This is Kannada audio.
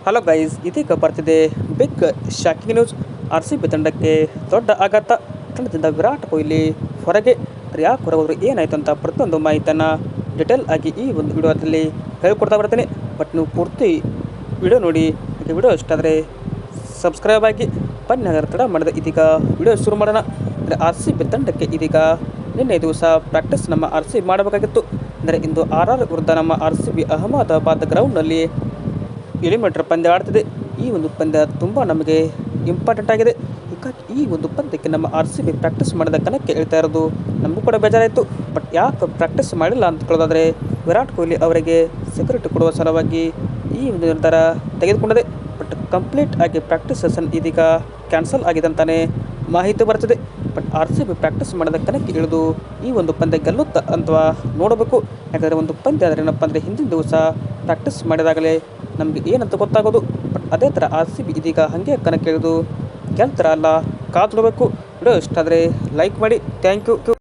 ಹಲೋ ಗೈಸ್, ಇದೀಗ ಬರ್ತಿದೆ ಬಿಗ್ ಶಾಕಿಂಗ್ ನ್ಯೂಸ್. RCB ತಂಡಕ್ಕೆ ದೊಡ್ಡ ಆಘಾತ. ತಂಡದಿಂದ ವಿರಾಟ್ ಕೊಹ್ಲಿ ಹೊರಗೆ. ಯಾಕೆ ಹೊರಗೋದ್ರು, ಏನಾಯ್ತು ಅಂತ ಪ್ರತಿಯೊಂದು ಮಾಹಿತಿಯನ್ನು ಡಿಟೇಲ್ ಆಗಿ ಈ ಒಂದು ವಿಡಿಯೋದಲ್ಲಿ ಹೇಳ್ಕೊಡ್ತಾ ಬರ್ತೀನಿ. ಬಟ್ ನೀವು ಪೂರ್ತಿ ವಿಡಿಯೋ ನೋಡಿ. ವಿಡಿಯೋ ಇಷ್ಟ ಆದರೆ ಸಬ್ಸ್ಕ್ರೈಬ್ ಆಗಿ. ಬನ್ನಿ ಹಾಗಾದ್ರೆ ತಡ ಮಾಡಿದೆ ಇದೀಗ ವಿಡಿಯೋ ಶುರು ಮಾಡೋಣ. ಅಂದರೆ RCB ತಂಡಕ್ಕೆ ಇದೀಗ ನಿನ್ನೆ ದಿವಸ ಪ್ರಾಕ್ಟೀಸ್ ನಮ್ಮ RCB ಮಾಡಬೇಕಾಗಿತ್ತು. ಅಂದರೆ ಇಂದು RR ವಿರುದ್ಧ ನಮ್ಮ RCB ಅಹಮದಾಬಾದ್ ಗ್ರೌಂಡ್ನಲ್ಲಿ ಎಲಿಮಿನೇಟರ್ ಪಂದ್ಯ ಆಡ್ತಿದೆ. ಈ ಒಂದು ಪಂದ್ಯ ತುಂಬ ನಮಗೆ ಇಂಪಾರ್ಟೆಂಟ್ ಆಗಿದೆ. ಹೀಗಾಗಿ ಈ ಒಂದು ಪಂದ್ಯಕ್ಕೆ ನಮ್ಮ RCB ಪ್ರಾಕ್ಟೀಸ್ ಮಾಡಿದ ಕಣಕ್ಕೆ ಹೇಳ್ತಾ ಇರೋದು ನಮಗೂ ಕೂಡ ಬೇಜಾರಾಯಿತು. ಬಟ್ ಯಾಕೆ ಪ್ರಾಕ್ಟೀಸ್ ಮಾಡಿಲ್ಲ ಅಂತ ಕೇಳೋದಾದರೆ, ವಿರಾಟ್ ಕೊಹ್ಲಿ ಅವರಿಗೆ ಸೆಕ್ಯೂರಿಟಿ ಕೊಡುವ ಸಲುವಾಗಿ ಈ ಒಂದು ನಿರ್ಧಾರ ತೆಗೆದುಕೊಂಡಿದೆ. ಬಟ್ ಕಂಪ್ಲೀಟ್ ಆಗಿ ಪ್ರಾಕ್ಟೀಸ್ ಸೆಷನ್ ಇದೀಗ ಕ್ಯಾನ್ಸಲ್ ಆಗಿದೆ ಅಂತಲೇ ಮಾಹಿತಿ ಬರ್ತಿದೆ. ಬಟ್ RCB ಪ್ರಾಕ್ಟೀಸ್ ಮಾಡಿದ ಕಣಕ್ಕೆ ಇಳಿದು ಈ ಒಂದು ಪಂದ್ಯ ಗೆಲ್ಲುತ್ತಾ ಅಥವಾ ನೋಡಬೇಕು. ಯಾಕಂದರೆ ಒಂದು ಪಂದ್ಯ ಆದರೆ ಏನಪ್ಪ ಅಂದರೆ ಹಿಂದಿನ ದಿವಸ ಪ್ರಾಕ್ಟೀಸ್ ಮಾಡಿದಾಗಲೇ ನಮಗೆ ಏನಂತ ಗೊತ್ತಾಗೋದು. ಬಟ್ ಅದೇ ಥರ RCB ಇದೀಗ ಹಾಗೆ ಕಣಕ್ಕೆ ಇಳಿದು ಗೆಲ್ತಾರ ಅಲ್ಲ ಕಾದು ನೋಡಬೇಕು. ವಿಡಿಯೋ ಇಷ್ಟ ಆದರೆ ಲೈಕ್ ಮಾಡಿ. Thank you.